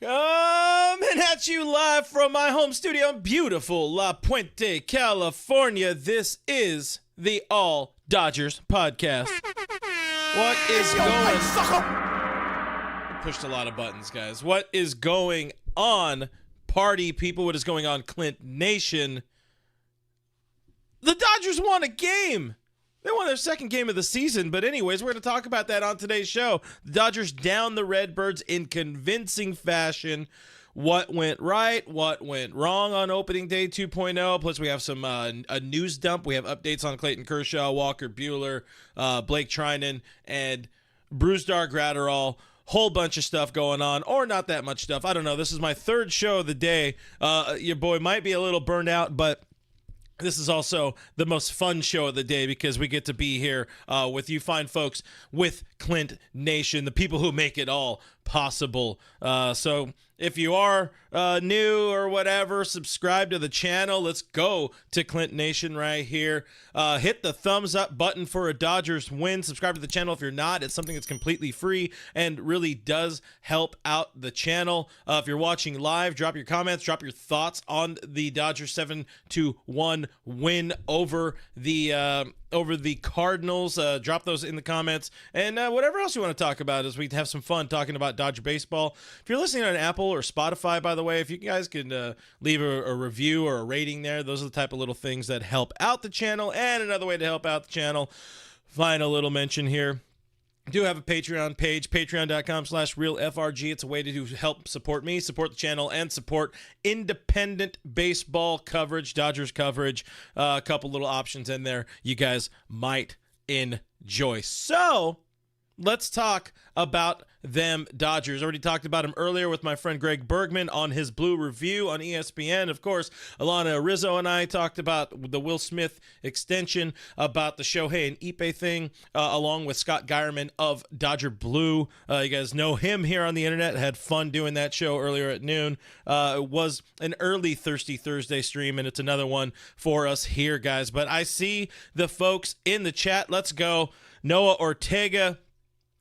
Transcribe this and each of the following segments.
Coming at you live from my home studio in beautiful La Puente, California. This is the All Dodgers podcast. What is going on? Pushed a lot of buttons, guys. What is going on, party people? What is going on, Clint Nation? The Dodgers won a game. They won their second game of the season, but anyways, we're going to talk about that on today's show. The Dodgers down the Redbirds in convincing fashion. What went right, what went wrong on opening day 2.0. Plus, we have some a news dump. We have updates on Clayton Kershaw, Walker Buehler, Blake Treinen, and Brusdar, Graterol. Whole bunch of stuff going on, or not that much stuff. I don't know. This is my third show of the day. Your boy might be a little burned out, but this is also the most fun show of the day because we get to be here with you fine folks, with Clint Nation, the people who make it all possible. So if you are new or whatever, subscribe to the channel. Let's go to Clint Nation right here. Hit the thumbs up button for a Dodgers win. Subscribe to the channel if you're not. It's something that's completely free and really does help out the channel. If you're watching live, drop your comments, drop your thoughts on the Dodgers 7-1 win over the Cardinals. Drop those in the comments, and whatever else you want to talk about as we have some fun talking about Dodger baseball. If you're listening on Apple or Spotify, by the way, if you guys could leave a review or a rating there, those are the type of little things that help out the channel. And another way to help out the channel, final little mention here. I do have a Patreon page, patreon.com/realfrg. It's a way to help support me, support the channel, and support independent baseball coverage, Dodgers coverage. A couple little options in there you guys might enjoy. So let's talk about them Dodgers. Already talked about him earlier with my friend Greg Bergman on his Blue Review on ESPN. Of course, Alana Rizzo and I talked about the Will Smith extension, about the Shohei and Ippei thing, along with Scott Geierman of Dodger Blue. You guys know him here on the internet. Had fun doing that show earlier at noon. It was an early Thirsty Thursday stream, and it's another one for us here, guys. But I see the folks in the chat. Let's go. Noah Ortega.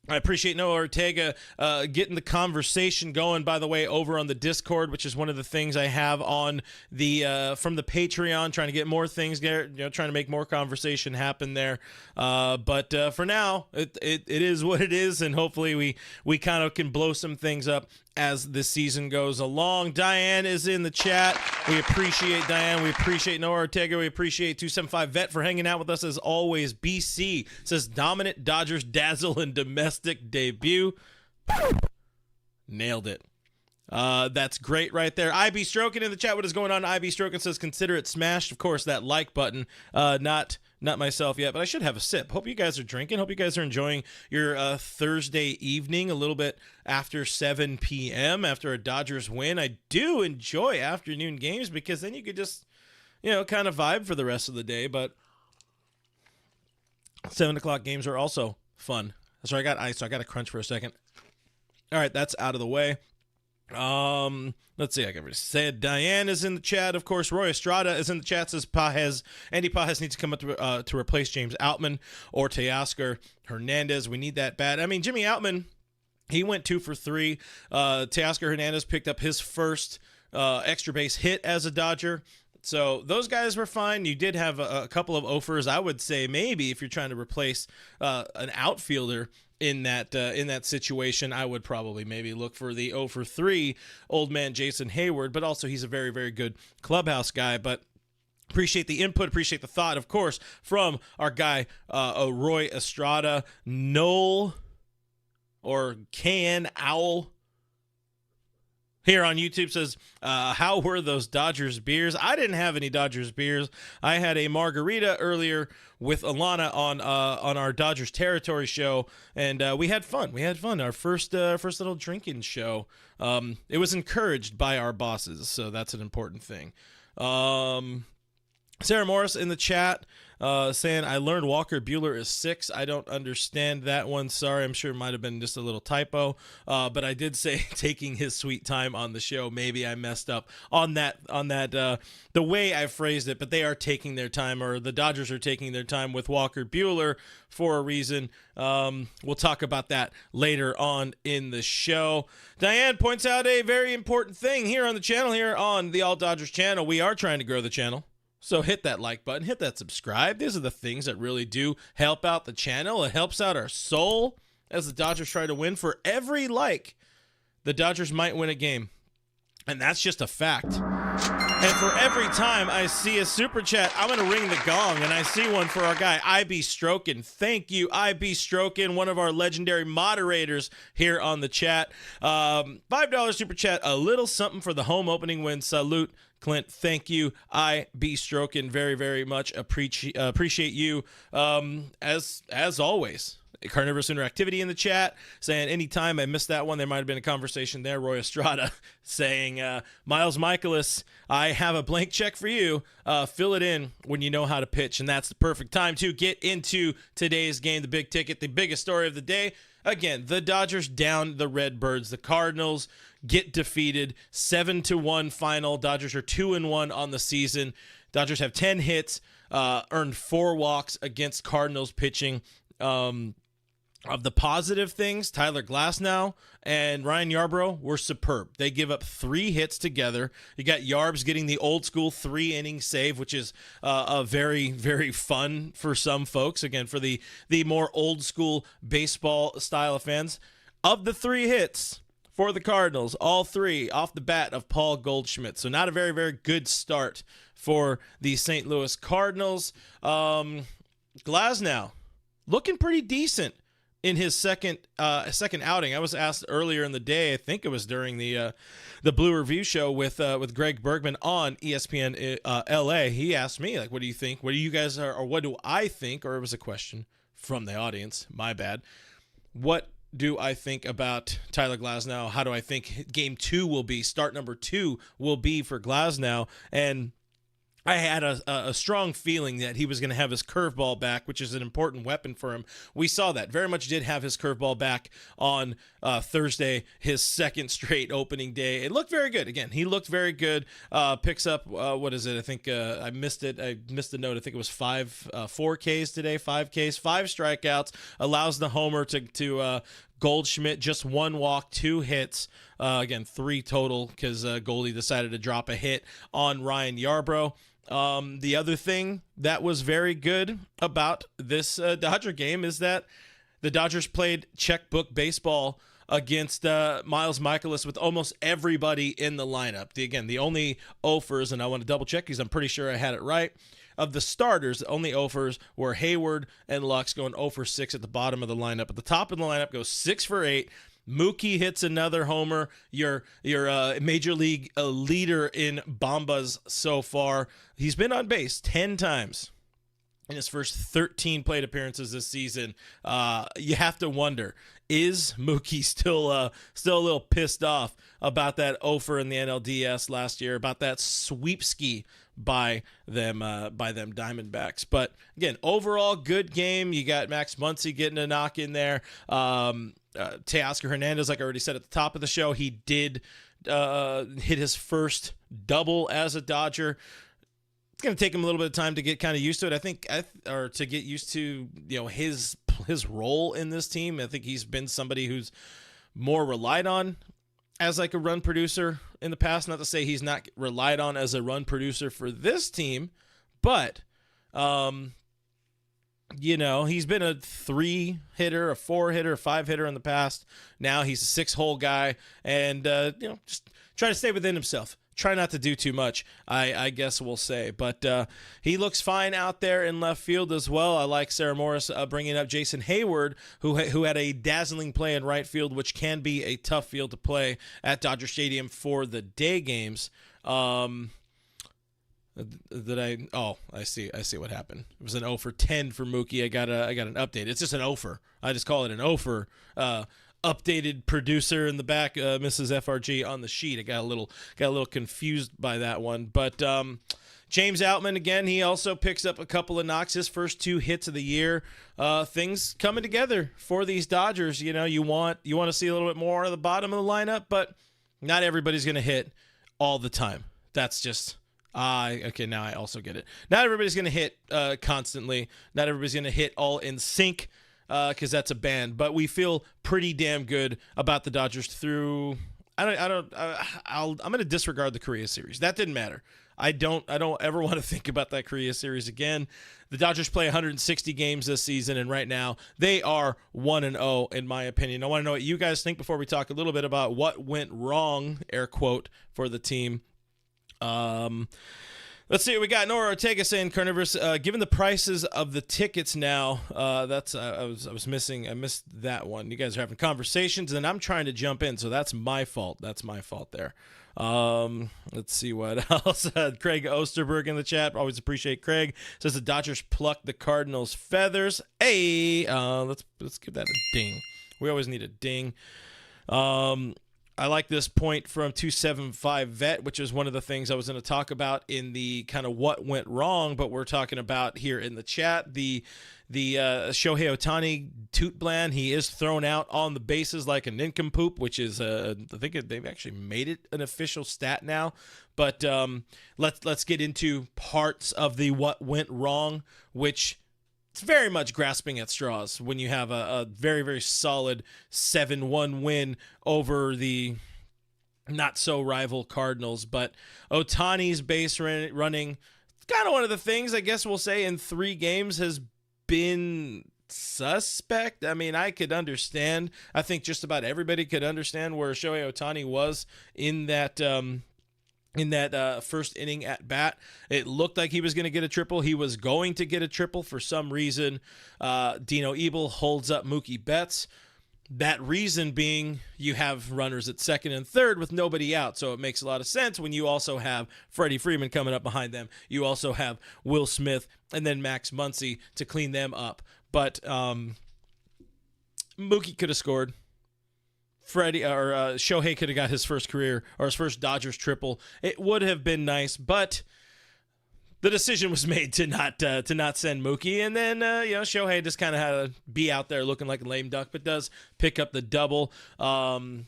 I appreciate Noah Ortega getting the conversation going, by the way, over on the Discord, which is one of the things I have on the from the Patreon, trying to get more things there, trying to make more conversation happen there. But for now, it is what it is, and hopefully we kind of can blow some things up as the season goes along. Diane is in the chat. We appreciate Diane. We appreciate Noah Ortega. We appreciate 275 Vet for hanging out with us as always. BC says dominant Dodgers dazzle and domestic debut. Nailed it. That's great right there. IB Strokin in the chat. What is going on? IB Strokin says consider it smashed. Of course, that like button. Not myself yet, but I should have a sip. Hope you guys are drinking. Hope you guys are enjoying your Thursday evening a little bit after 7 p.m. after a Dodgers win. I do enjoy afternoon games because then you could just, kind of vibe for the rest of the day. But 7 o'clock games are also fun. So I got ice, so I got to crunch for a second. All right, that's out of the way. Let's see. I can say Diane is in the chat. Of course, Roy Estrada is in the chat. Says Andy Pages needs to come up to replace James Outman or Teoscar Hernandez. We need that bad. I mean, Jimmy Outman, he went 2 for 3. Teoscar Hernandez picked up his first extra base hit as a Dodger. So those guys were fine. You did have a couple of offers. I would say maybe if you're trying to replace an outfielder in that situation, I would probably maybe look for the 0 for 3 old man Jason Hayward, but also he's a very, very good clubhouse guy. But appreciate the input, appreciate the thought, of course, from our guy Roy Estrada. Noel or KN Owl here on YouTube says, how were those Dodgers beers? I didn't have any Dodgers beers. I had a margarita earlier with Alana on our Dodgers Territory show, and we had fun. Our first little drinking show. It was encouraged by our bosses, so that's an important thing. Sarah Morris in the chat saying, I learned Walker Buehler is 6. I don't understand that one. Sorry, I'm sure it might have been just a little typo. But I did say taking his sweet time on the show. Maybe I messed up on that the way I phrased it. But they are taking their time, or the Dodgers are taking their time with Walker Buehler for a reason. We'll talk about that later on in the show. Diane points out a very important thing here on the channel, here on the All Dodgers channel. We are trying to grow the channel. So hit that like button, hit that subscribe. These are the things that really do help out the channel. It helps out our soul as the Dodgers try to win. For every like, the Dodgers might win a game. And that's just a fact. And for every time I see a super chat, I'm going to ring the gong. And I see one for our guy, IB Strokin. Thank you, IB Strokin, one of our legendary moderators here on the chat. $5 super chat, a little something for the home opening win. Salute. Clint, thank you. I be Strokin, very, very much appreciate you. As always, Carnivorous Interactivity in the chat saying anytime I missed that one, there might have been a conversation there. Roy Estrada saying, Miles Mikolas, I have a blank check for you. Fill it in when you know how to pitch, and that's the perfect time to get into today's game, the big ticket, the biggest story of the day. Again, the Dodgers down the Redbirds. The Cardinals get defeated 7-1 final. Dodgers are 2-1 on the season. Dodgers have 10 hits, earned 4 walks against Cardinals pitching. Of the positive things, Tyler Glasnow and Ryan Yarbrough were superb. They give up 3 hits together. You got Yarbs getting the old school 3-inning save, which is a very, very fun for some folks. Again, for the more old school baseball style of fans. Of the 3 hits for the Cardinals, all 3 off the bat of Paul Goldschmidt. So not a very, very good start for the St. Louis Cardinals. Glasnow looking pretty decent in his second outing. I was asked earlier in the day, I think it was during the Blue Review show with Greg Bergman on ESPN LA. He asked me, like, what do you think? What do you guys or what do I think? Or it was a question from the audience. My bad. What do I think about Tyler Glasnow? How do I think game 2 will be? Start number 2 will be for Glasnow. And I had a strong feeling that he was going to have his curveball back, which is an important weapon for him. We saw that. Very much did have his curveball back on Thursday, his second straight opening day. It looked very good. Again, he looked very good. Picks up, what is it? I think I missed it. I missed the note. I think it was 4 Ks today, 5 Ks, 5 strikeouts. Allows the homer to Goldschmidt, just 1 walk, 2 hits. Again, 3 total because Goldie decided to drop a hit on Ryan Yarbrough. The other thing that was very good about this Dodger game is that the Dodgers played checkbook baseball against Miles Mikolas with almost everybody in the lineup. The only offers, and I want to double check because I'm pretty sure I had it right, of the starters, the only offers were Hayward and Lux going 0 for 6 at the bottom of the lineup. At the top of the lineup goes 6 for 8. Mookie hits another homer. Your major league leader in bombas so far. He's been on base 10 times in his first 13 plate appearances this season. You have to wonder, is Mookie still a little pissed off about that offer in the NLDS last year, about that sweepski by them Diamondbacks? But again, overall good game. You got Max Muncy getting a knock in there. Teoscar Hernandez, like I already said at the top of the show, he did hit his first double as a Dodger. It's going to take him a little bit of time to get kind of used to it. I think, or to get used to his role in this team. I think he's been somebody who's more relied on as like a run producer in the past. Not to say he's not relied on as a run producer for this team, but he's been a 3-hitter, a 4-hitter, a 5-hitter in the past. Now he's a 6-hole guy, and just try to stay within himself. Try not to do too much, I guess we'll say. But he looks fine out there in left field as well. I like Sarah Morris bringing up Jason Hayward, who had a dazzling play in right field, which can be a tough field to play at Dodger Stadium for the day games. I see what happened. It was an 0 for 10 for Mookie. I got an update. It's just an 0 for. I just call it an 0 for. Updated producer in the back, Mrs. FRG on the sheet. I got a little confused by that one, but James Outman, again, he also picks up a couple of knocks. His first 2 hits of the year. Things coming together for these Dodgers. You know, you want to see a little bit more of the bottom of the lineup, but not everybody's going to hit all the time. That's just okay, now I also get it. Not everybody's going to hit constantly. Not everybody's going to hit all in sync because that's a band. But we feel pretty damn good about the Dodgers through. I'm going to disregard the Korea series. That didn't matter. I don't ever want to think about that Korea series again. The Dodgers play 160 games this season, and right now they are 1-0 in my opinion. I want to know what you guys think before we talk a little bit about what went wrong, air quote, for the team. Let's see what we got. Nora Ortega saying, Carnivorous, given the prices of the tickets now, I missed that one. You guys are having conversations, and I'm trying to jump in, so that's my fault. That's my fault there. Let's see what else. Craig Osterberg in the chat. Always appreciate Craig. Says the Dodgers plucked the Cardinals' feathers. Hey, let's give that a ding. We always need a ding. I like this point from 275 Vet, which is one of the things I was going to talk about in the kind of what went wrong, but we're talking about here in the chat. The Shohei Ohtani toot bland, he is thrown out on the bases like a nincompoop, which is I think they've actually made it an official stat now. But let's get into parts of the what went wrong, which it's very much grasping at straws when you have a very, very solid 7-1 win over the not-so-rival Cardinals. But Ohtani's base running, kind of one of the things, I guess we'll say, in 3 games has been suspect. I mean, I could understand. I think just about everybody could understand where Shohei Ohtani was in that first inning at bat. It looked like he was going to get a triple. He was going to get a triple for some reason. Dino Ebel holds up Mookie Betts. That reason being you have runners at second and third with nobody out. So it makes a lot of sense when you also have Freddie Freeman coming up behind them. You also have Will Smith and then Max Muncy to clean them up. But Mookie could have scored. Shohei could have got his first career or his first Dodgers triple. It would have been nice, but the decision was made to not send Mookie, and then Shohei just kind of had to be out there looking like a lame duck, but does pick up the double. You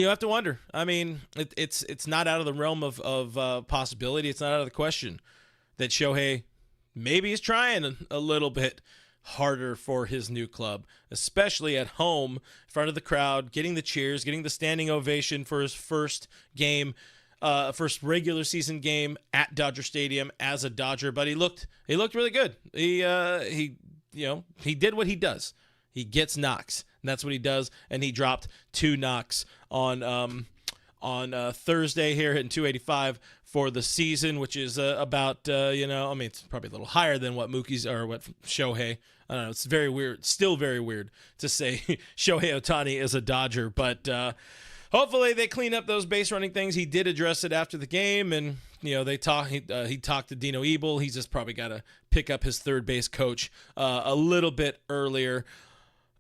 have to wonder. I mean, it's not out of the realm of possibility. It's not out of the question that Shohei maybe is trying a little bit harder for his new club, especially at home in front of the crowd, getting the cheers, getting the standing ovation for his first game, first regular season game at Dodger Stadium as a Dodger. But he looked really good. He did what he does. He gets knocks, and that's what he does. And he dropped 2 knocks on Thursday here, hitting 285 for the season, which is about it's probably a little higher than what Mookie's or what Shohei. I don't know. It's very weird. Still very weird to say Shohei Ohtani is a Dodger, but hopefully they clean up those base running things. He did address it after the game, and they talked. He talked to Dino Ebel. He's just probably got to pick up his third base coach a little bit earlier.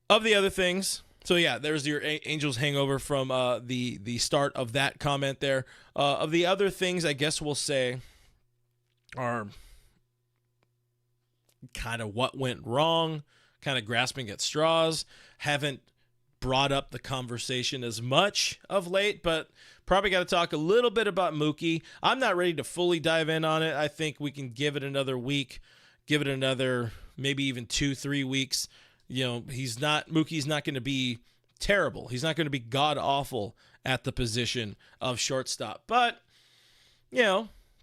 Of the other things. So, yeah, there's your Angels hangover from the start of that comment there. Of the other things, I guess we'll say, are kind of what went wrong, kind of grasping at straws. Haven't brought up the conversation as much of late, but probably got to talk a little bit about Mookie. I'm not ready to fully dive in on it. I think we can give it another week, give it another maybe even 2-3 weeks. Mookie's not going to be terrible. He's not going to be god-awful at the position of shortstop. But,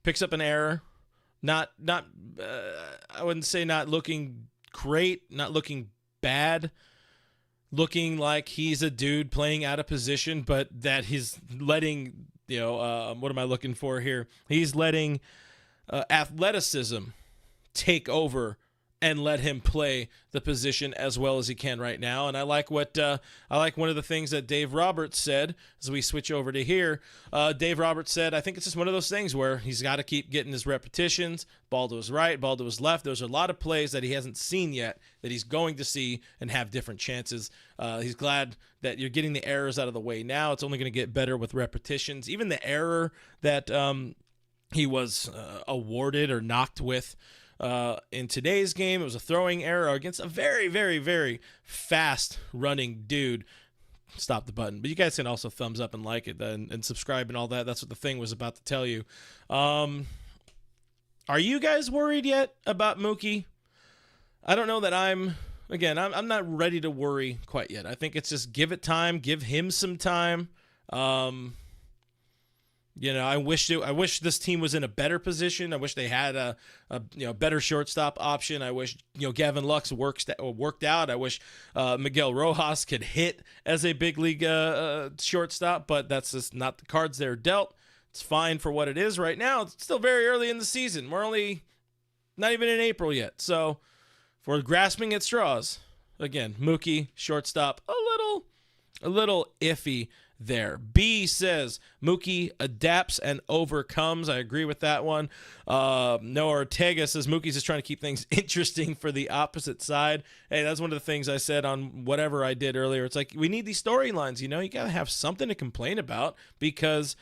picks up an error. I wouldn't say not looking great, not looking bad. Looking like he's a dude playing out of position, but that he's letting, what am I looking for here? He's letting athleticism take over and let him play the position as well as he can right now. And I like one of the things that Dave Roberts said as we switch over to here. Dave Roberts said, I think it's just one of those things where he's got to keep getting his repetitions, ball to his right, ball to his left. There's a lot of plays that he hasn't seen yet that he's going to see and have different chances. He's glad that you're getting the errors out of the way now. It's only going to get better with repetitions. Even the error that he was awarded or knocked with in today's game. It was a throwing error against a very, very, very fast-running dude. Stop the button. But you guys can also thumbs up and like it and subscribe and all that. That's what the thing was about to tell you. Are you guys worried yet about Mookie? I don't know that I'm not ready to worry quite yet. I think it's just give it time, give him some time. I wish this team was in a better position. I wish they had a better shortstop option. I wish Gavin Lux worked out. I wish Miguel Rojas could hit as a big league shortstop, but that's just not the cards they're dealt. It's fine for what it is right now. It's still very early in the season. We're only not even in April yet, so if we're grasping at straws, again, Mookie shortstop a little iffy there. B says Mookie adapts and overcomes. I agree with that one. Noah Ortega says Mookie's just trying to keep things interesting for the opposite side. Hey, that's one of the things I said on whatever I did earlier. It's like we need these storylines. You got to have something to complain about because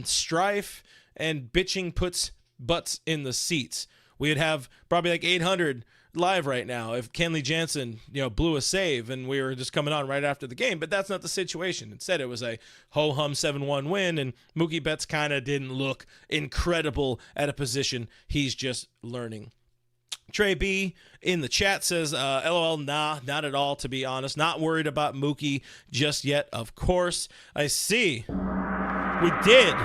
strife and bitching puts butts in the seats. We'd have probably like 800 live right now if Kenley Jansen blew a save and we were just coming on right after the game, but that's not the situation. Instead, it was a ho-hum 7-1 win, and Mookie Betts kind of didn't look incredible at a position he's just learning. Trey B in the chat says, LOL, nah, not at all, to be honest. Not worried about Mookie just yet, of course. I see we did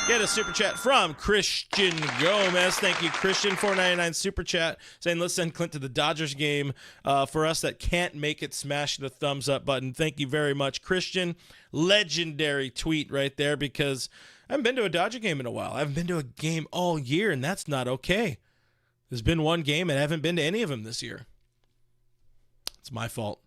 get a super chat from Christian Gomez. Thank you, Christian. $4.99 super chat saying, let's send Clint to the Dodgers game. For us that can't make it, smash the thumbs up button. Thank you very much, Christian. Legendary tweet right there, because I haven't been to a Dodger game in a while. I haven't been to a game all year, and that's not okay. There's been one game, and I haven't been to any of them this year. It's my fault.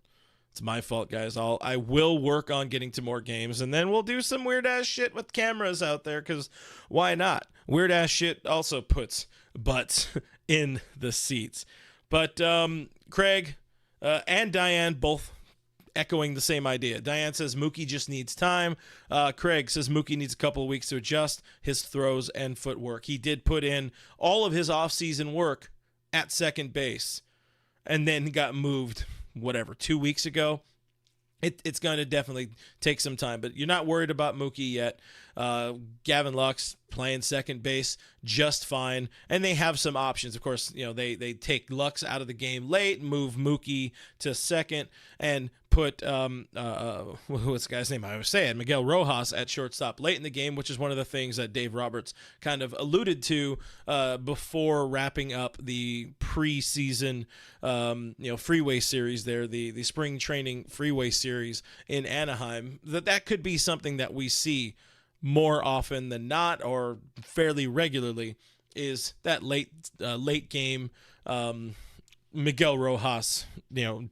It's my fault, guys. I will work on getting to more games, and then we'll do some weird-ass shit with cameras out there, because why not? Weird-ass shit also puts butts in the seats. But Craig and Diane both echoing the same idea. Diane says Mookie just needs time. Craig says Mookie needs a couple of weeks to adjust his throws and footwork. He did put in all of his offseason work at second base, and then got moved 2 weeks ago. It's going to definitely take some time, but you're not worried about Mookie yet. Gavin Lux playing second base just fine, and they have some options. Of course, they take Lux out of the game late, move Mookie to second, and put what's the guy's name? I was saying Miguel Rojas at shortstop late in the game, which is one of the things that Dave Roberts kind of alluded to before wrapping up the preseason freeway series there, the spring training freeway series in Anaheim. That could be something that we see more often than not, or fairly regularly, is that late game Miguel Rojas,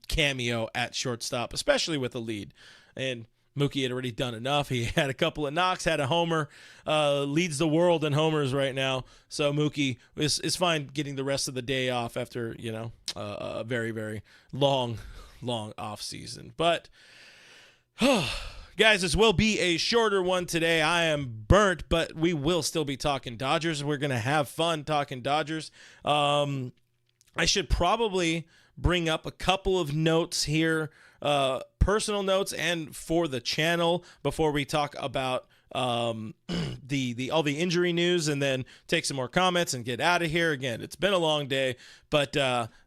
cameo at shortstop, especially with a lead. And Mookie had already done enough. He had a couple of knocks, had a homer, leads the world in homers right now. So Mookie is fine getting the rest of the day off after, a very, very long off season. But guys, this will be a shorter one today. I am burnt, but we will still be talking Dodgers. We're going to have fun talking Dodgers. I should probably bring up a couple of notes here, personal notes and for the channel, before we talk about all the injury news, and then take some more comments and get out of here. Again, it's been a long day, but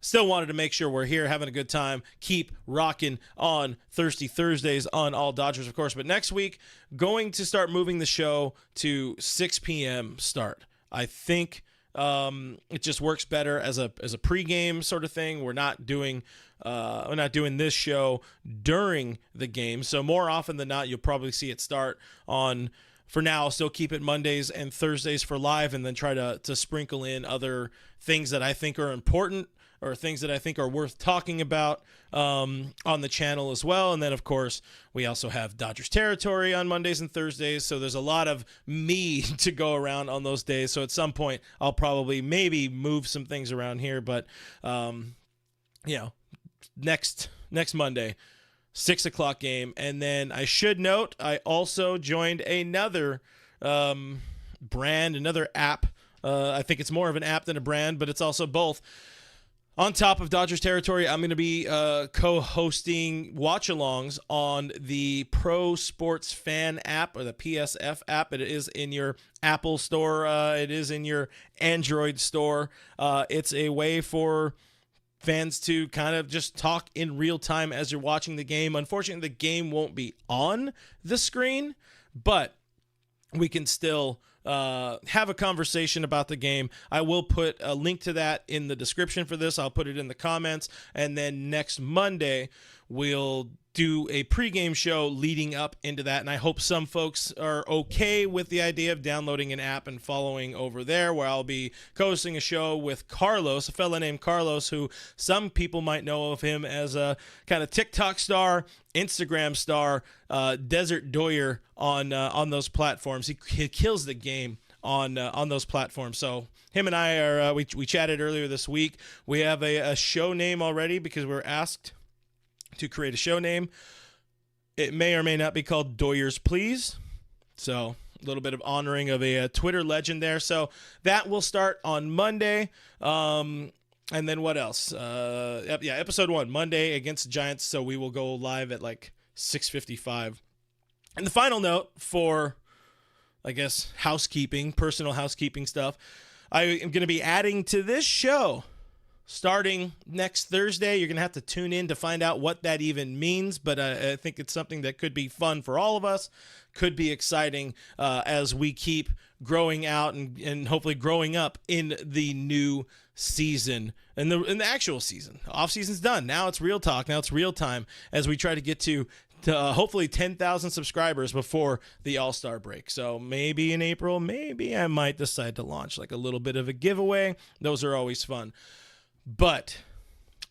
still wanted to make sure we're here having a good time. Keep rocking on Thirsty Thursdays on All Dodgers, of course. But next week, going to start moving the show to 6 p.m. start. I think it just works better as a pregame sort of thing. We're not doing this show during the game, so more often than not, you'll probably see it start on. For now, I'll still keep it Mondays and Thursdays for live, and then try to sprinkle in other things that I think are important, or things that I think are worth talking about on the channel as well. And then, of course, we also have Dodgers Territory on Mondays and Thursdays, so there's a lot of me to go around on those days. So at some point, I'll probably maybe move some things around here, but next Monday, 6 o'clock game. And then I should note, I also joined another brand, another app. I think it's more of an app than a brand, but it's also both. On top of Dodgers territory, I'm going to be co-hosting watch-alongs on the Pro Sports Fan app, or the PSF app. It is in your Apple store. It is in your Android store. It's a way for fans to kind of just talk in real time as you're watching the game. Unfortunately, the game won't be on the screen, but we can still have a conversation about the game. I will put a link to that in the description for this. I'll put it in the comments. And then next Monday, we'll do a pregame show leading up into that. And I hope some folks are okay with the idea of downloading an app and following over there, where I'll be hosting a show with Carlos, a fella named Carlos, who some people might know of him as a kind of TikTok star, Instagram star, Desert Doyer on those platforms. He kills the game on those platforms. So him and I are we chatted earlier this week. We have a show name already because we were asked to create a show name. It may or may not be called Doyers Please. So a little bit of honoring of a Twitter legend there. So that will start on Monday. And then what else? Episode 1, Monday against the Giants. So we will go live at like 6:55. And the final note for, I guess, personal housekeeping stuff. I am going to be adding to this show starting next Thursday. You're going to have to tune in to find out what that even means, but I think it's something that could be fun for all of us, could be exciting as we keep growing out and hopefully growing up in the new season, in the actual season. Off season's done. Now it's real talk. Now it's real time as we try to get to hopefully 10,000 subscribers before the All-Star break. So maybe in April, maybe I might decide to launch like a little bit of a giveaway. Those are always fun. But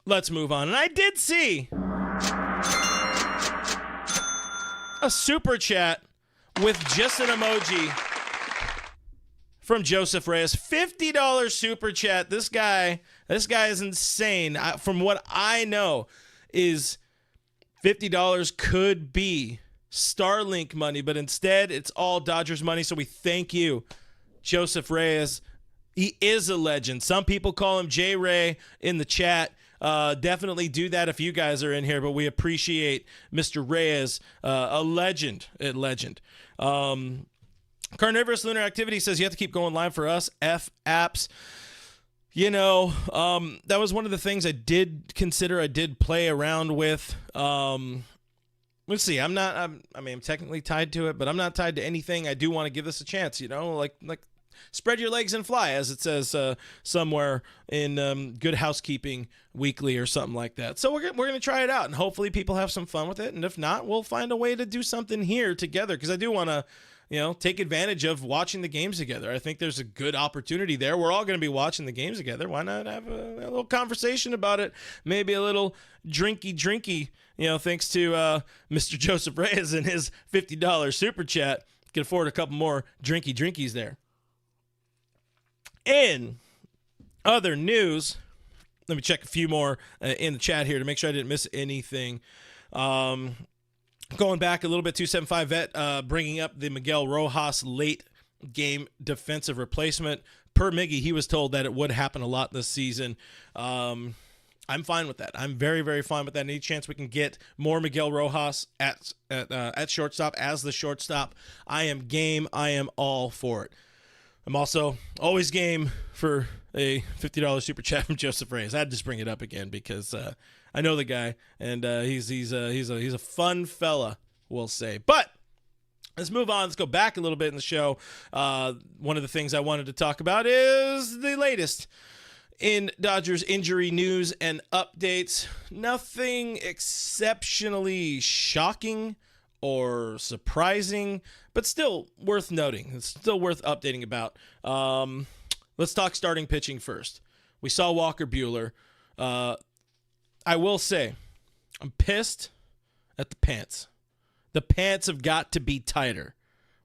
let's move on. And I did see a super chat with just an emoji from Joseph Reyes. $50 super chat. This guy is insane. From what I know is $50 could be Starlink money, but instead it's all Dodgers money. So we thank you, Joseph Reyes. He is a legend. Some people call him J-Ray in the chat. Definitely do that if you guys are in here, but we appreciate Mr. Reyes, a legend. Carnivorous Lunar Activity says you have to keep going live for us. F apps. You know, that was one of the things I did consider. I did play around with. Let's see. I'm technically tied to it, but I'm not tied to anything. I do want to give this a chance. You know, like spread your legs and fly, as it says somewhere in Good Housekeeping Weekly or something like that. So we're gonna try it out, and hopefully people have some fun with it. And if not, we'll find a way to do something here together, because I do want to, take advantage of watching the games together. I think there's a good opportunity there. We're all going to be watching the games together. Why not have a little conversation about it? Maybe a little drinky, thanks to Mr. Joseph Reyes and his $50 super chat. Can afford a couple more drinkies there. In other news, let me check a few more in the chat here to make sure I didn't miss anything. Going back a little bit, 275 Vet bringing up the Miguel Rojas late game defensive replacement. Per Miggy, he was told that it would happen a lot this season. I'm fine with that. I'm very, very fine with that. Any chance we can get more Miguel Rojas at shortstop as the shortstop, I am game. I am all for it. I'm also always game for a $50 super chat from Joseph Reyes. I had to just bring it up again because I know the guy, and he's a fun fella, we'll say. But let's move on. Let's go back a little bit in the show. One of the things I wanted to talk about is the latest in Dodgers injury news and updates. Nothing exceptionally shocking or surprising, but still worth noting. It's still worth updating about. Let's talk starting pitching first. We saw Walker Buehler. I will say, I'm pissed at the pants. The pants have got to be tighter.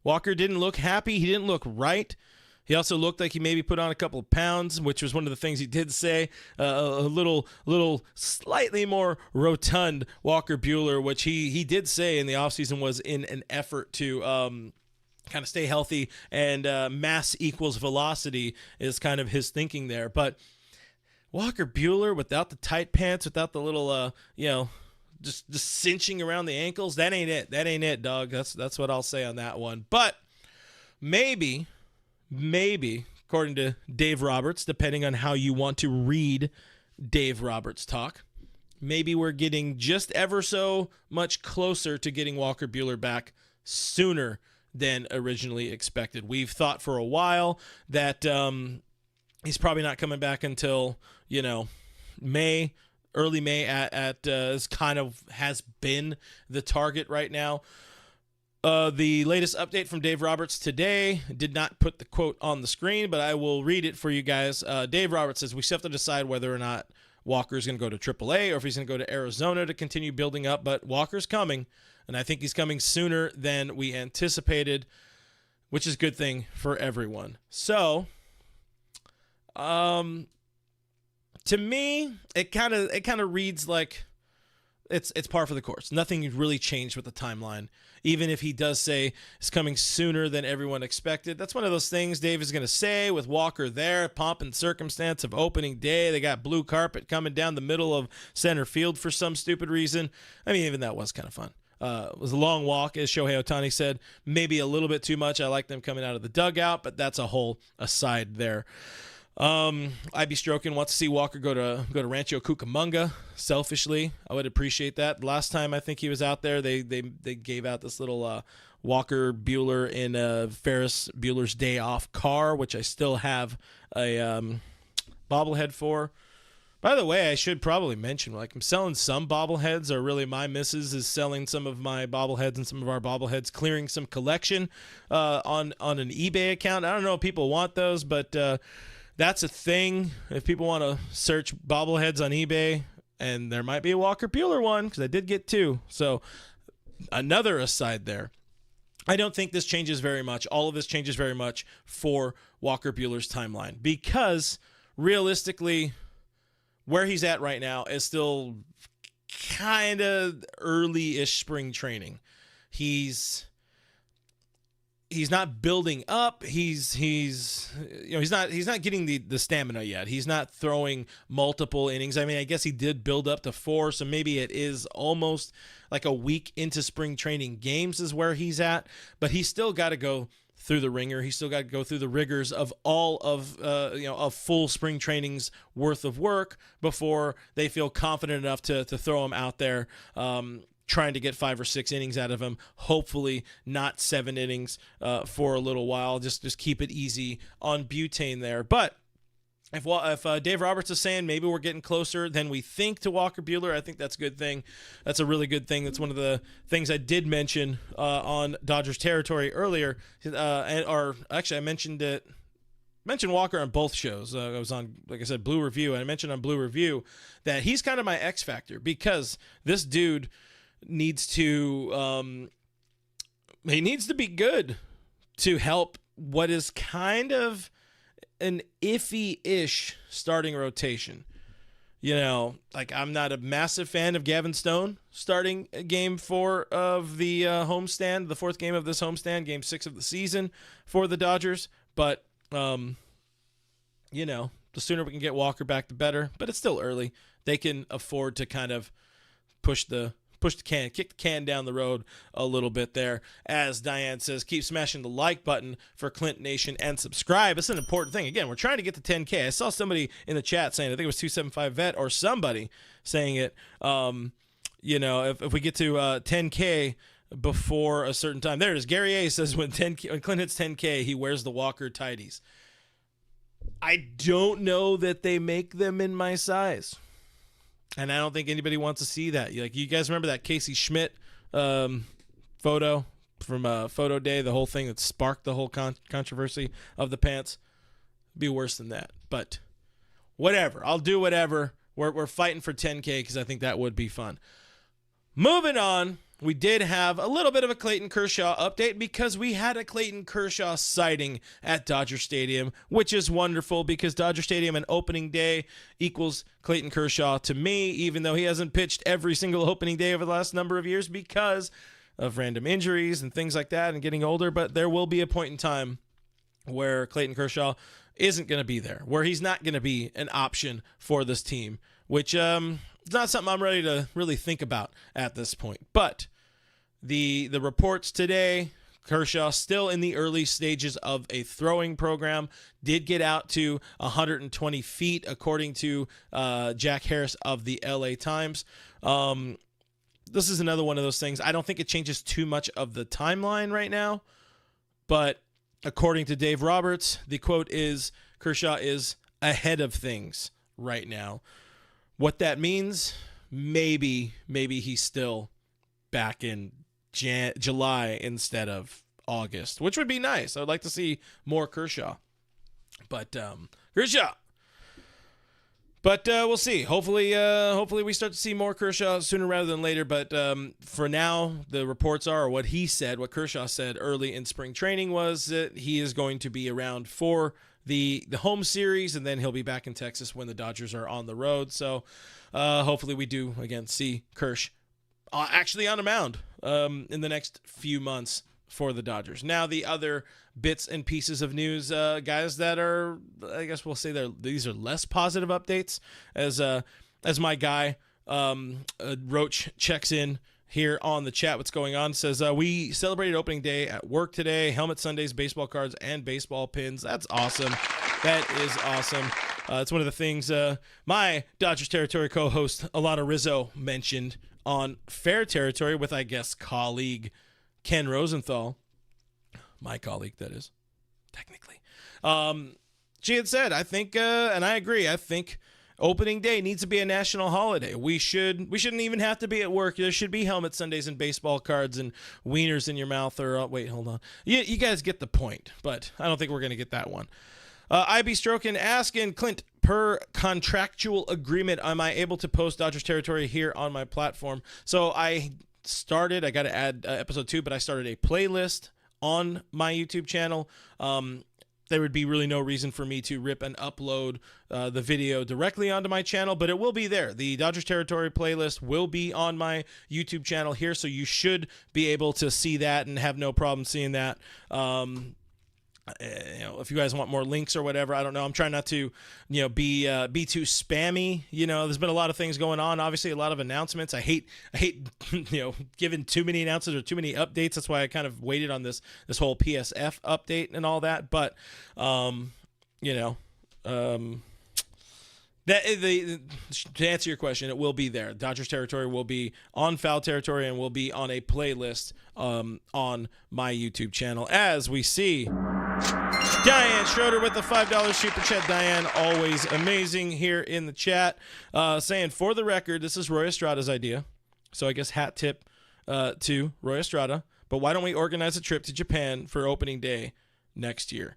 Walker didn't look happy. He didn't look right. He also looked like he maybe put on a couple of pounds, which was one of the things he did say. A little slightly more rotund Walker Buehler, which he did say in the offseason was in an effort to kind of stay healthy, and mass equals velocity is kind of his thinking there. But Walker Buehler without the tight pants, without the little, just cinching around the ankles, that ain't it. That ain't it, dog. That's what I'll say on that one. But maybe, according to Dave Roberts, depending on how you want to read Dave Roberts talk, maybe we're getting just ever so much closer to getting Walker Buehler back sooner than originally expected. We've thought for a while that he's probably not coming back until, May, early May at kind of has been the target right now. The latest update from Dave Roberts today did not put the quote on the screen, but I will read it for you guys. Dave Roberts says, "We still have to decide whether or not Walker is going to go to AAA or if he's going to go to Arizona to continue building up, but Walker's coming, and I think he's coming sooner than we anticipated, which is a good thing for everyone." So, to me, it kind of reads like it's par for the course. Nothing really changed with the timeline. Even if he does say it's coming sooner than everyone expected, that's one of those things Dave is going to say with Walker there, pomp and circumstance of opening day. They got blue carpet coming down the middle of center field for some stupid reason. I mean, even that was kind of fun. It was a long walk, as Shohei Ohtani said. Maybe a little bit too much. I like them coming out of the dugout, but that's a whole aside there. I'd be stroking. Want to see Walker go to Rancho Cucamonga. Selfishly, I would appreciate that. Last time I think he was out there, they gave out this little Walker Buehler in Ferris Bueller's Day Off car, which I still have a bobblehead for. By the way, I should probably mention, I'm selling some bobbleheads, or really my missus is selling some of my bobbleheads and some of our bobbleheads, clearing some collection on an eBay account. I don't know if people want those, but that's a thing. If people want to search bobbleheads on eBay, and there might be a Walker Buehler one, because I did get two. So another aside there. I don't think this changes very much. All of this changes very much for Walker Buehler's timeline, because realistically, where he's at right now is still kind of early-ish spring training. He's not building up. He's not getting the stamina yet. He's not throwing multiple innings. I mean, I guess he did build up to 4, so maybe it is almost like a week into spring training games is where he's at. But he's still got to go through the ringer. He's still got to go through the rigors of all of of full spring training's worth of work before they feel confident enough to throw him out there. Trying to get 5 or 6 innings out of him, hopefully not 7 innings for a little while. Just keep it easy on butane there. But if Dave Roberts is saying maybe we're getting closer than we think to Walker Buehler, I think that's a good thing. That's a really good thing. That's one of the things I did mention on Dodgers territory earlier, or actually I mentioned Walker on both shows. I was on, like I said, Blue Review, and I mentioned on Blue Review that he's kind of my X factor, because this dude needs to be good to help what is kind of an iffy-ish starting rotation. I'm not a massive fan of Gavin Stone starting Game 4 of the homestand, the 4th game of this homestand, Game 6 of the season for the Dodgers. But, the sooner we can get Walker back, the better. But it's still early. They can afford to kind of kick the can down the road a little bit there. As Diane says, keep smashing the like button for Clint Nation and subscribe. It's an important thing. Again, we're trying to get to 10K. I saw somebody in the chat saying, I think it was 275 Vet or somebody saying it, if we get to 10K before a certain time. There it is. Gary A says when Clint hits 10K, he wears the Walker tighties. I don't know that they make them in my size. And I don't think anybody wants to see that. You guys remember that Casey Schmidt photo from Photo Day, the whole thing that sparked the whole controversy of the pants? It'd be worse than that. But whatever. I'll do whatever. We're fighting for 10K because I think that would be fun. Moving on. We did have a little bit of a Clayton Kershaw update because we had a Clayton Kershaw sighting at Dodger Stadium, which is wonderful because Dodger Stadium and opening day equals Clayton Kershaw to me, even though he hasn't pitched every single opening day over the last number of years because of random injuries and things like that and getting older, but there will be a point in time where Clayton Kershaw isn't going to be there, where he's not going to be an option for this team, which is not something I'm ready to really think about at this point. But the reports today, Kershaw still in the early stages of a throwing program, did get out to 120 feet, according to Jack Harris of the LA Times. This is another one of those things. I don't think it changes too much of the timeline right now, but according to Dave Roberts, the quote is Kershaw is ahead of things right now. What that means, maybe he's still back in July instead of August, which would be nice. I would like to see more Kershaw. But we'll see. Hopefully we start to see more Kershaw sooner rather than later. But for now, the reports are, or what Kershaw said early in spring training was that he is going to be around for the home series, and then he'll be back in Texas when the Dodgers are on the road. So hopefully we do, again, see Kersh actually on a mound in the next few months for the Dodgers. Now, the other bits and pieces of news, guys, that are, I guess we'll say these are less positive updates, as my guy Roach checks in here on the chat. What's going on? Says we celebrated opening day at work today. Helmet Sundays, baseball cards, and baseball pins. That's awesome. That is awesome. It's one of the things my Dodgers Territory co-host Alana Rizzo mentioned on Fair Territory with, I guess, colleague Ken Rosenthal. My colleague, that is, technically. She had said, I think, and I agree, I think opening day needs to be a national holiday. We shouldn't even have to be at work. There should be Helmet Sundays and baseball cards and wieners in your mouth. Or wait, hold on. You guys get the point, but I don't think we're going to get that one. IB Strokin asking, Clint, per contractual agreement, am I able to post Dodgers Territory here on my platform? So I got to add episode 2, but I started a playlist on my YouTube channel. There would be really no reason for me to rip and upload the video directly onto my channel, but it will be there. The Dodgers Territory playlist will be on my YouTube channel here, so you should be able to see that and have no problem seeing that. If you guys want more links or whatever, I don't know. I'm trying not to, be too spammy. There's been a lot of things going on. Obviously, a lot of announcements. I hate, giving too many announcements or too many updates. That's why I kind of waited on this whole PSF update and all that. But, to answer your question, it will be there. Dodgers Territory will be on Foul Territory and will be on a playlist on my YouTube channel. As we see Diane Schroeder with the $5 super chat. Diane, always amazing here in the chat. Saying, for the record, this is Roy Estrada's idea. So I guess hat tip to Roy Estrada. But why don't we organize a trip to Japan for opening day next year?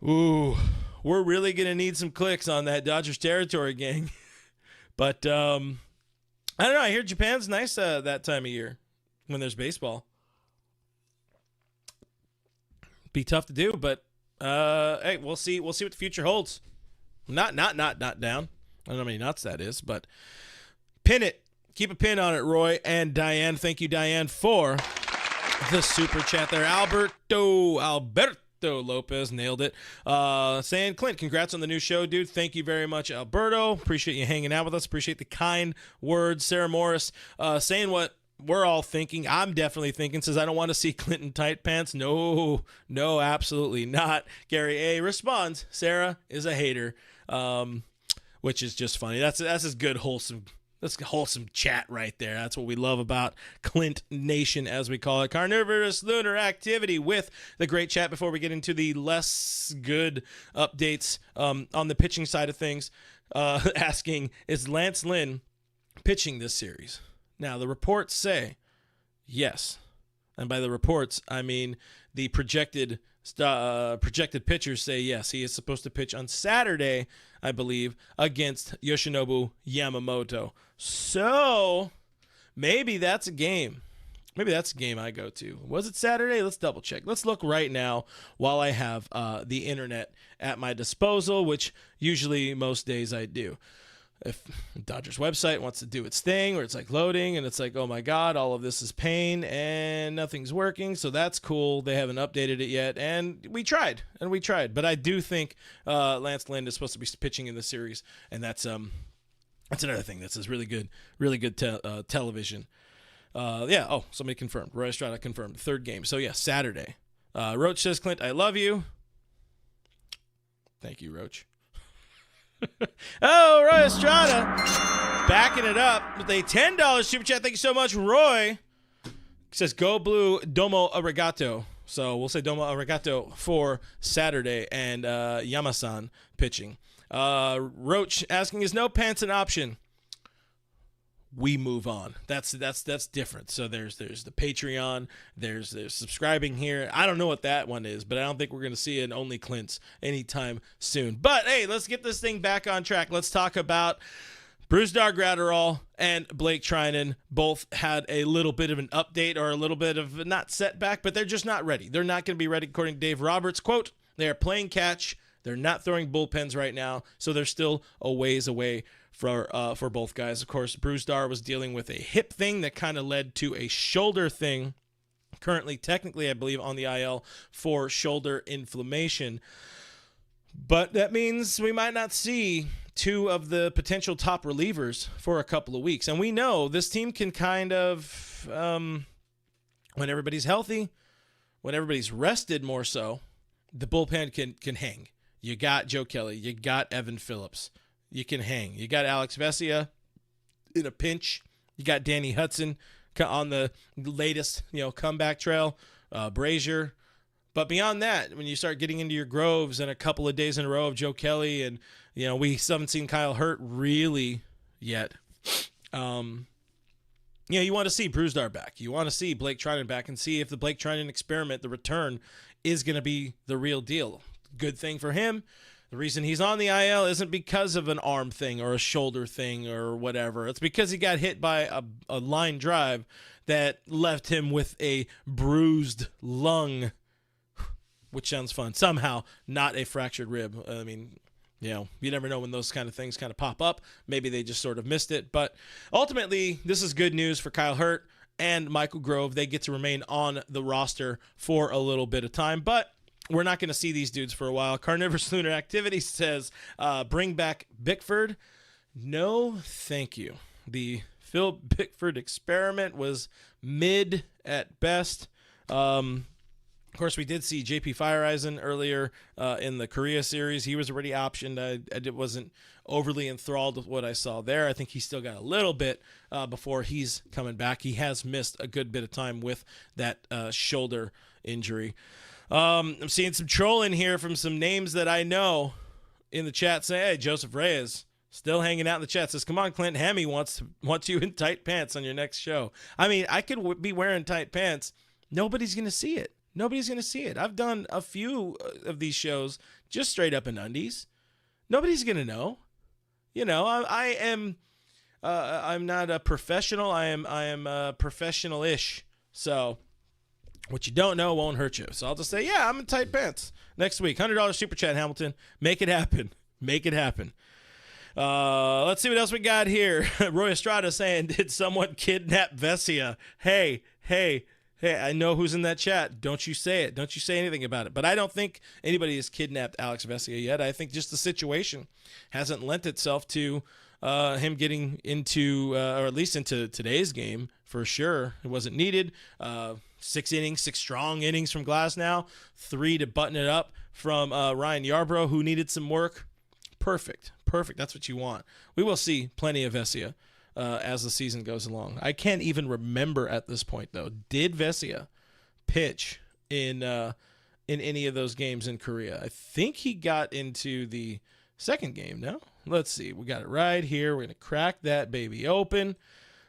Ooh, we're really going to need some clicks on that Dodgers Territory, gang. But I don't know. I hear Japan's nice that time of year when there's baseball. Be tough to do, but hey, we'll see. We'll see what the future holds. Not down. I don't know how many nuts that is, but pin it. Keep a pin on it, Roy and Diane. Thank you, Diane, for the super chat there. Alberto Lopez nailed it. Saying, Clint, congrats on the new show, dude. Thank you very much, Alberto. Appreciate you hanging out with us. Appreciate the kind words. Sarah Morris saying what we're all thinking. I'm definitely thinking, says, I don't want to see Clinton tight pants. No, absolutely not. Gary A responds, Sarah is a hater, which is just funny. That's as good wholesome chat right there. That's what we love about Clint Nation, as we call it. Carnivorous Lunar Activity with the great chat before we get into the less good updates on the pitching side of things. Asking, is Lance Lynn pitching this series? Now, the reports say yes. And by the reports, I mean the projected pitchers say yes. He is supposed to pitch on Saturday, I believe, against Yoshinobu Yamamoto. So maybe that's a game. Maybe that's a game I go to. Was it Saturday? Let's double check. Let's look right now while I have the internet at my disposal, which usually most days I do. if Dodgers website wants to do its thing where it's like loading and it's like, oh my God, all of this is pain and nothing's working. So that's cool. They haven't updated it yet. And we tried. But I do think Lance Lynn is supposed to be pitching in the series. And that's another thing. This is really good television. Somebody confirmed. Roy Estrada confirmed. Third game. So, yeah, Saturday. Roach says, Clint, I love you. Thank you, Roach. Oh, Roy Estrada backing it up with a $10 super chat. Thank you so much, Roy. He says, go blue, domo arigato. So we'll say domo arigato for Saturday and Yamasan pitching. Roach asking, is no pants an option? We move on. That's different. So there's the Patreon, there's subscribing here. I don't know what that one is, but I don't think we're going to see an only Clint's anytime soon. But hey, let's get this thing back on track. Let's talk about Brusdar, Graterol, and Blake Treinen. Both had a little bit of an update or a little bit of not setback, but they're just not ready. They're not going to be ready, according to Dave Roberts. Quote, they are playing catch. They're not throwing bullpens right now, so they're still a ways away for both guys. Of course, Brusdar was dealing with a hip thing that kind of led to a shoulder thing. Currently, technically, I believe, on the IL for shoulder inflammation. But that means we might not see two of the potential top relievers for a couple of weeks. And we know this team can kind of, when everybody's healthy, when everybody's rested more so, the bullpen can hang. You got Joe Kelly. You got Evan Phillips. You can hang. You got Alex Vesia in a pinch. You got Danny Hudson on the latest, comeback trail. Brazier. But beyond that, when you start getting into your Groves and a couple of days in a row of Joe Kelly, and we haven't seen Kyle Hurt really yet. You want to see Brusdar back. You want to see Blake Treinen back and see if the Blake Treinen experiment, the return, is going to be the real deal. Good thing for him. The reason he's on the IL isn't because of an arm thing or a shoulder thing or whatever. It's because he got hit by a line drive that left him with a bruised lung, which sounds fun. Somehow not a fractured rib. I mean, you never know when those kind of things kind of pop up. Maybe they just sort of missed it. But ultimately, this is good news for Kyle Hurt and Michael Grove. They get to remain on the roster for a little bit of time. But we're not going to see these dudes for a while. Carnivorous Lunar Activity says, bring back Bickford. No, thank you. The Phil Bickford experiment was mid at best. Of course, we did see JP Fireeisen earlier in the Korea series. He was already optioned. I wasn't overly enthralled with what I saw there. I think he still got a little bit before he's coming back. He has missed a good bit of time with that shoulder injury. I'm seeing some trolling here from some names that I know in the chat saying, hey, Joseph Reyes still hanging out in the chat. Says, come on, Clint, Hammy wants you in tight pants on your next show. I mean, I could be wearing tight pants. Nobody's going to see it. Nobody's going to see it. I've done a few of these shows just straight up in undies. Nobody's going to know. I am I'm not a professional. I am professional-ish. So what you don't know won't hurt you. So I'll just say, yeah, I'm in tight pants next week. $100 super chat, Hamilton. Make it happen. Make it happen. Let's see what else we got here. Roy Estrada saying, did someone kidnap Vesia? Hey, I know who's in that chat. Don't you say it. Don't you say anything about it. But I don't think anybody has kidnapped Alex Vesia yet. I think just the situation hasn't lent itself to him getting into, or at least into today's game for sure. It wasn't needed. 6 strong innings from Glasnow. 3 to button it up from Ryan Yarbrough, who needed some work. Perfect. That's what you want. We will see plenty of Vesia as the season goes along. I can't even remember at this point, though. Did Vesia pitch in any of those games in Korea? I think he got into the second game, no? Let's see. We got it right here. We're going to crack that baby open.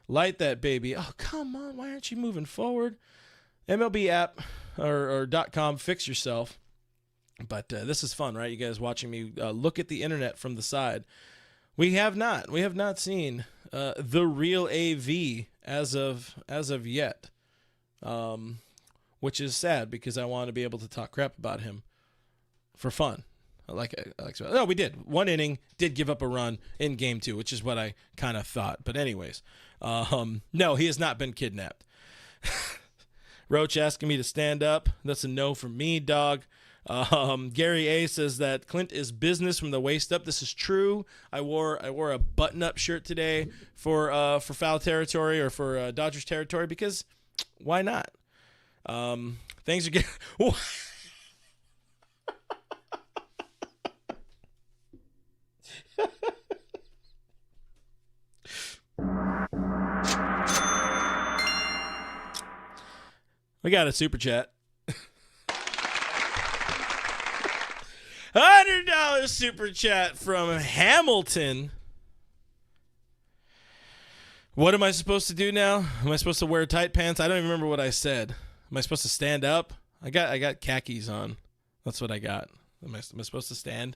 Light that baby. Oh, come on. Why aren't you moving forward? MLB app or .com, fix yourself. But this is fun, right? You guys watching me look at the internet from the side. We have not seen the real AV as of yet, which is sad because I want to be able to talk crap about him for fun. No, we did. One inning, did give up a run in game 2, which is what I kind of thought. But anyways, no, he has not been kidnapped. Roach asking me to stand up. That's a no from me, dog. Gary A says that Clint is business from the waist up. This is true. I wore a button-up shirt today for foul territory or for Dodgers territory because why not? Things are getting. We got a super chat. $100 super chat from Hamilton. What am I supposed to do now? Am I supposed to wear tight pants? I don't even remember what I said. Am I supposed to stand up? I got khakis on. That's what I got. Am I supposed to stand?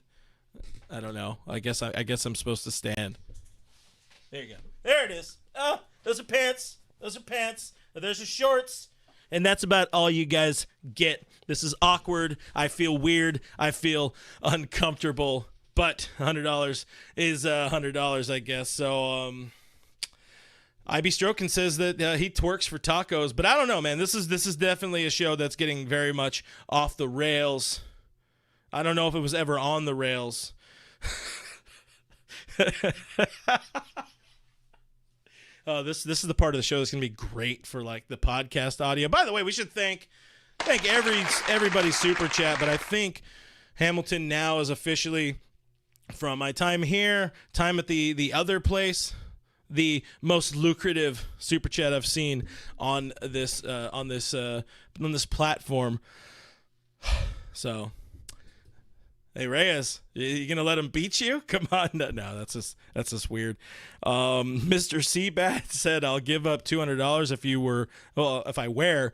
I don't know. I guess I'm supposed to stand. There you go. There it is. Oh, those are pants. Those are pants. Those are shorts. And that's about all you guys get. This is awkward. I feel weird. I feel uncomfortable. But $100 is $100, I guess. So, IB Strokin says that he twerks for tacos. But I don't know, man. This is definitely a show that's getting very much off the rails. I don't know if it was ever on the rails. This is the part of the show that's gonna be great for like the podcast audio. By the way, we should thank everybody's super chat, but I think Hamilton now is officially, from my time here, time at the other place, the most lucrative super chat I've seen on this platform. So. Hey Reyes, you gonna let him beat you? Come on, no, that's just weird. Mr. Seabat said, "I'll give up $200 if I wear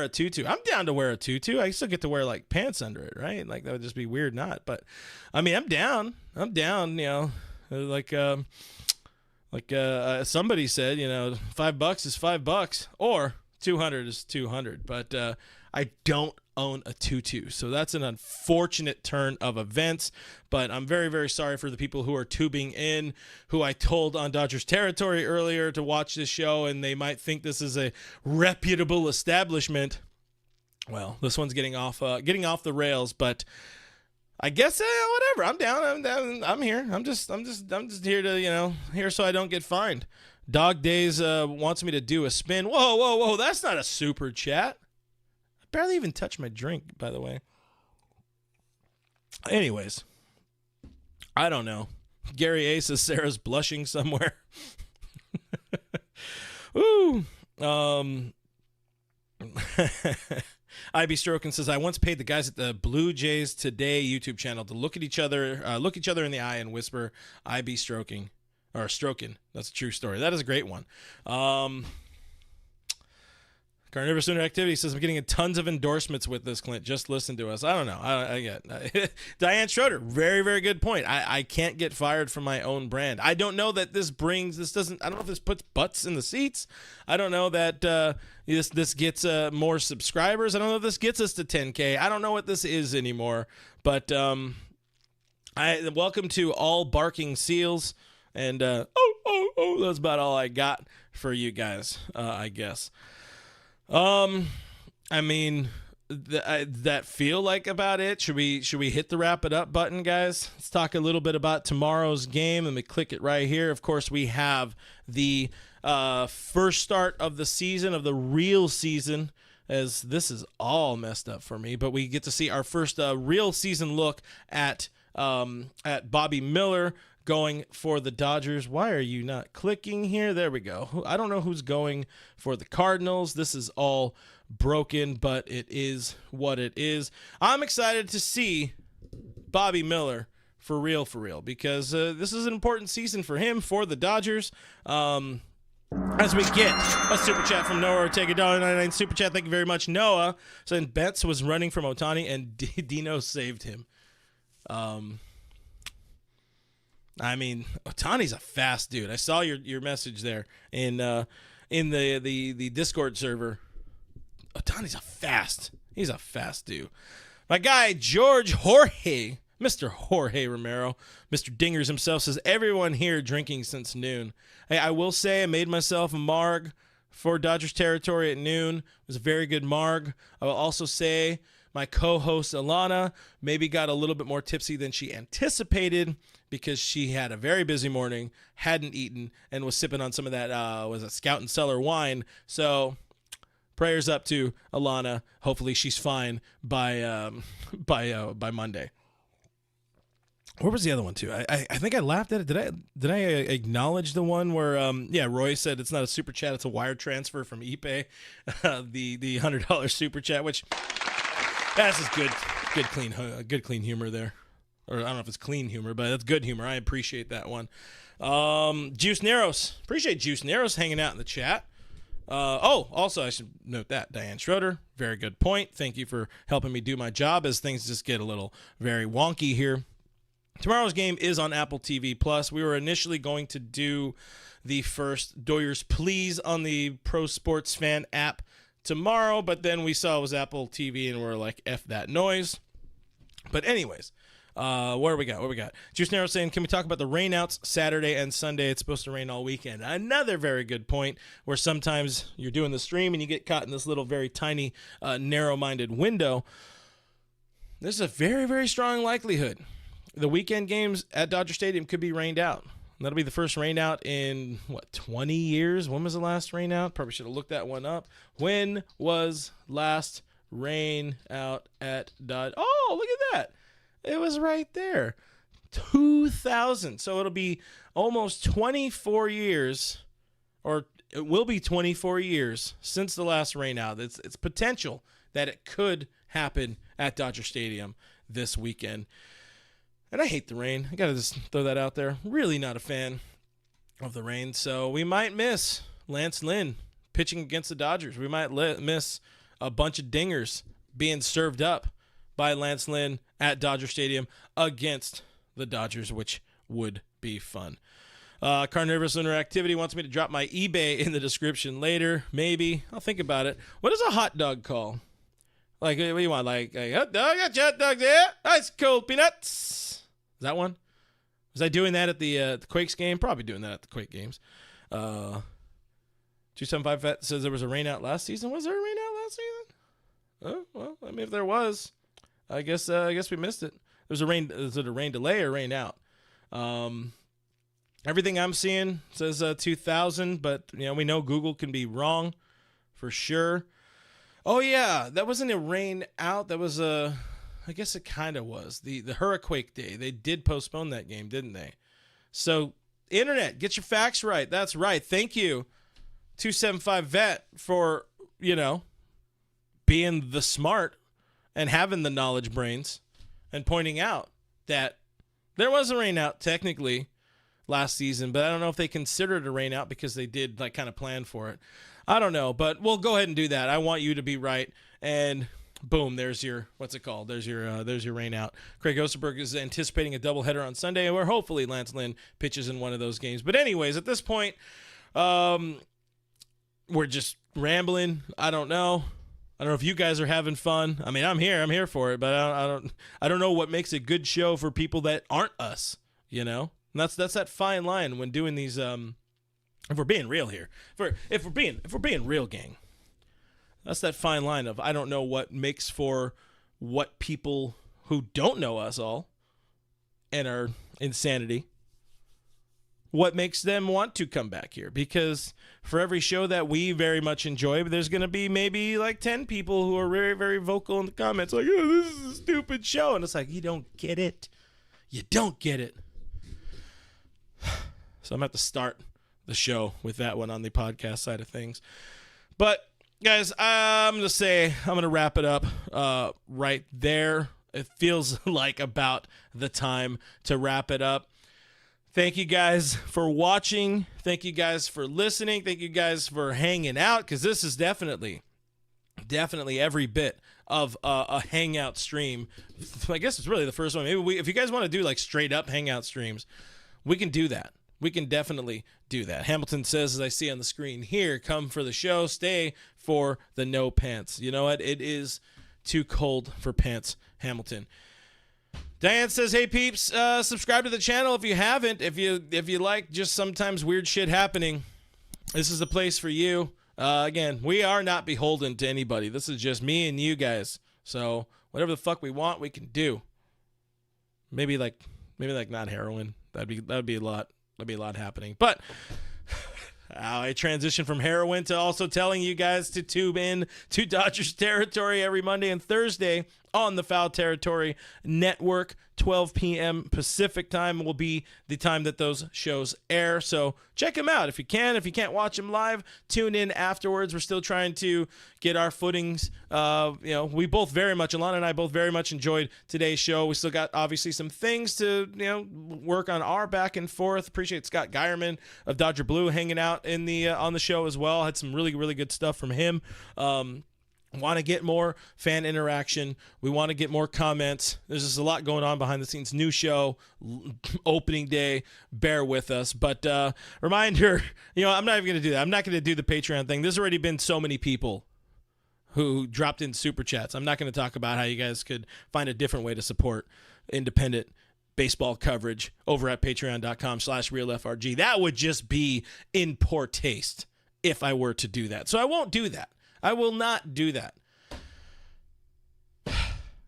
a tutu." I'm down to wear a tutu. I still get to wear like pants under it, right? Like that would just be weird, not. But I mean, I'm down. You know, like somebody said, you know, $5 is $5 or 200 is 200. But I don't own a tutu, so that's an unfortunate turn of events, but I'm very, very sorry for the people who are tubing in, who I told on Dodgers territory earlier to watch this show, and they might think this is a reputable establishment. Well, this one's getting off the rails, but I guess whatever. I'm down. I'm here. I'm just here to here so I don't get fined. Dog Days wants me to do a spin. Whoa! That's not a super chat. Barely even touched my drink, by the way. Anyways, I don't know. Gary A says Sarah's blushing somewhere. Ooh. IB Strokin says, I once paid the guys at the Blue Jays Today YouTube channel to look each other in the eye and whisper, IB stroking. Or stroking. That's a true story. That is a great one. Carnivorous Interactivity says, I'm getting tons of endorsements with this, Clint. Just listen to us. I don't know. I get Diane Schroeder, very, very good point. I can't get fired from my own brand. I don't know that I don't know if this puts butts in the seats. I don't know that this gets more subscribers. I don't know if this gets us to 10K. I don't know what this is anymore. But welcome to all barking seals. And that's about all I got for you guys, I guess. I mean, that feel like about it. Should we hit the wrap it up button, guys? Let's talk a little bit about tomorrow's game. Let me click it right here. Of course, we have the first start of the season, of the real season, as this is all messed up for me, but we get to see our first real season look at Bobby Miller going for the Dodgers. Why are you not clicking here? There we go. I don't know who's going for the Cardinals. This is all broken, but it is what it is. I'm excited to see Bobby Miller for real, because this is an important season for him, for the Dodgers. As we get a super chat from Noah Ortega, $1.99 super chat. Thank you very much, Noah. Saying Betts was running from Ohtani and Dino saved him. I mean, Ohtani's a fast dude. I saw your message there in the Discord server. Ohtani's he's a fast dude. My guy George Jorge Mr. Jorge Romero, Mr. Dingers himself, says, everyone here drinking since noon. Hey, I will say I made myself a marg for Dodgers territory at noon. It was a very good marg. I will also say my co-host Alana maybe got a little bit more tipsy than she anticipated because she had a very busy morning, hadn't eaten, and was sipping on some of that Scout and Cellar wine. So prayers up to Alana. Hopefully she's fine by Monday. Where was the other one too? I think I laughed at it. Did I acknowledge the one where Roy said it's not a super chat, it's a wire transfer from ePay, the $100 super chat, which that's just good clean humor there. Or I don't know if it's clean humor, but that's good humor. I appreciate that one. Juice Neros, appreciate Juice Neros hanging out in the chat. Also I should note that Diane Schroeder, very good point. Thank you for helping me do my job as things just get a little very wonky here. Tomorrow's game is on Apple TV Plus. We were initially going to do the first Doyers Please on the Pro Sports Fan app tomorrow, but then we saw it was Apple TV and we're like, F that noise. But anyways, what we got? Juice Narrow saying, can we talk about the rainouts Saturday and Sunday? It's supposed to rain all weekend. Another very good point where sometimes you're doing the stream and you get caught in this little very tiny narrow-minded window. There's a very, very strong likelihood the weekend games at Dodger Stadium could be rained out. That'll be the first rain out in, 20 years? When was the last rain out? Probably should have looked that one up. When was last rain out at Dodger? Oh, look at that. It was right there. 2000. So it'll be almost 24 years, or it will be 24 years since the last rain out. It's potential that it could happen at Dodger Stadium this weekend. And I hate the rain. I got to just throw that out there. Really not a fan of the rain. So we might miss Lance Lynn pitching against the Dodgers. We might miss a bunch of dingers being served up by Lance Lynn at Dodger Stadium against the Dodgers, which would be fun. Carnivorous Interactivity wants me to drop my eBay in the description later. Maybe. I'll think about it. What is a hot dog call? Like, what do you want? Like a hot dog? Got hot dog there. Ice cold peanuts. Is that one? Was I doing that at the Quakes game? Probably doing that at the Quake games. 275 Vet says there was a rain out last season. Was there a rain out last season? Oh, well, I mean, if there was, I guess we missed it. There's a rain. Is it a rain delay or rain out? Everything I'm seeing says 2000, but we know Google can be wrong for sure. Oh yeah, that wasn't a rain out. That was I guess it kind of was. The Hurricane Day. They did postpone that game, didn't they? So, internet, get your facts right. That's right. Thank you, 275 Vet, for, being the smart and having the knowledge brains and pointing out that there was a rain out technically last season, but I don't know if they considered it a rain out because they did kind of plan for it. I don't know, but we'll go ahead and do that. I want you to be right, and boom, there's your, there's your rain out. Craig Osterberg is anticipating a doubleheader on Sunday, where hopefully Lance Lynn pitches in one of those games. But anyways, at this point, we're just rambling. I don't know if you guys are having fun. I mean, I'm here for it, but I don't know what makes a good show for people that aren't us, And that's that fine line when doing these, if we're being real here, if we're being real, gang. That's that fine line of I don't know what makes for what people who don't know us all and our insanity, what makes them want to come back here. Because for every show that we very much enjoy, there's going to be maybe 10 people who are very, very vocal in the comments like, oh, this is a stupid show. And it's like, you don't get it. You don't get it. So I'm going to have to start the show with that one on the podcast side of things. But guys, I'm going to wrap it up right there. It feels like about the time to wrap it up. Thank you guys for watching. Thank you guys for listening. Thank you guys for hanging out, because this is definitely every bit of a hangout stream. I guess it's really the first one. Maybe if you guys want to do straight up hangout streams, we can do that. We can definitely do that. Hamilton says, as I see on the screen here, come for the show, stay for the no pants. You know what? It is too cold for pants, Hamilton. Diane says, hey peeps, subscribe to the channel if you haven't. If you like just sometimes weird shit happening, this is the place for you. Again, we are not beholden to anybody. This is just me and you guys. So whatever the fuck we want, we can do. Maybe like not heroin. That'd be a lot happening. But I transitioned from heroin to also telling you guys to tune in to Dodgers territory every Monday and Thursday on the Foul Territory Network. 12 p.m. Pacific time will be the time that those shows air. So check them out if you can. If you can't watch them live, tune in afterwards. We're still trying to get our footings. We both Alana and I both very much enjoyed today's show. We still got obviously some things to work on our back and forth. Appreciate Scott Geierman of Dodger Blue hanging out in the on the show as well. Had some really, really good stuff from him. Want to get more fan interaction. We want to get more comments. There's just a lot going on behind the scenes. New show, opening day. Bear with us. But reminder, I'm not even going to do that. I'm not going to do the Patreon thing. There's already been so many people who dropped in super chats. I'm not going to talk about how you guys could find a different way to support independent baseball coverage over at patreon.com/realfrg. That would just be in poor taste if I were to do that. So I won't do that. I will not do that.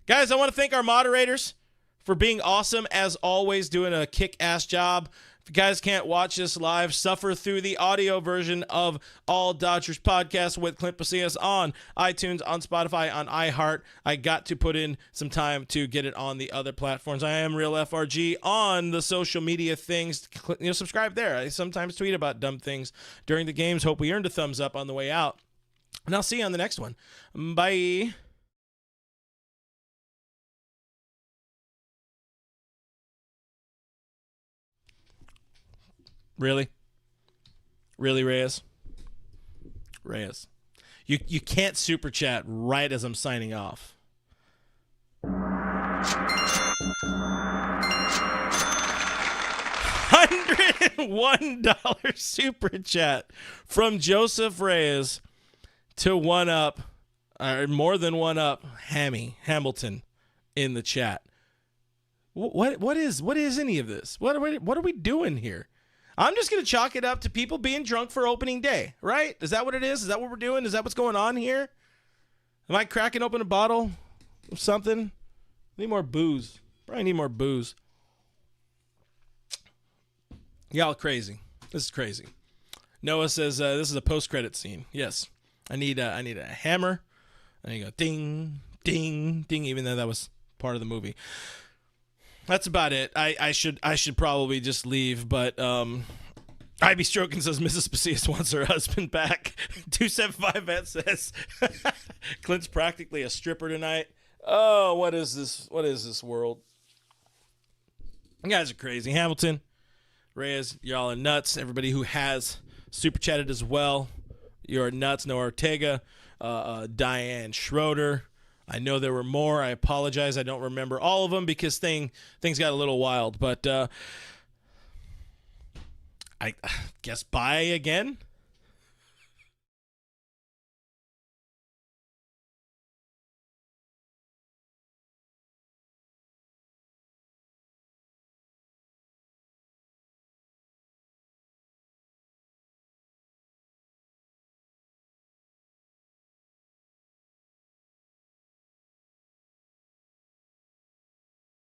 Guys, I want to thank our moderators for being awesome, as always, doing a kick-ass job. If you guys can't watch this live, suffer through the audio version of All Dodgers Podcast with Clint Pasillas on iTunes, on Spotify, on iHeart. I got to put in some time to get it on the other platforms. I am Real FRG on the social media things. Subscribe there. I sometimes tweet about dumb things during the games. Hope we earned a thumbs up on the way out. And I'll see you on the next one. Bye. Really? Really, Reyes? Reyes. You can't super chat right as I'm signing off. $101 super chat from Joseph Reyes to one up, or more than one up, Hamilton in the chat. What is any of this? What are we doing here? I'm just gonna chalk it up to people being drunk for opening day, right? Is that what it is? Is that what we're doing? Is that what's going on here? Am I cracking open a bottle of something? I need more booze. Probably need more booze. Y'all crazy. This is crazy. Noah says this is a post-credit scene. Yes. I need a hammer. And you go ding, ding, ding, even though that was part of the movie. That's about it. I should probably just leave, but Ivy Strokin says Mrs. Pasillas wants her husband back. 275 Vet says Clint's practically a stripper tonight. Oh, what is this? What is this world? You guys are crazy. Hamilton, Reyes, y'all are nuts. Everybody who has super chatted as well, you're nuts. Noah Ortega, Diane Schroeder. I know there were more. I apologize. I don't remember all of them because things got a little wild. But I guess bye again.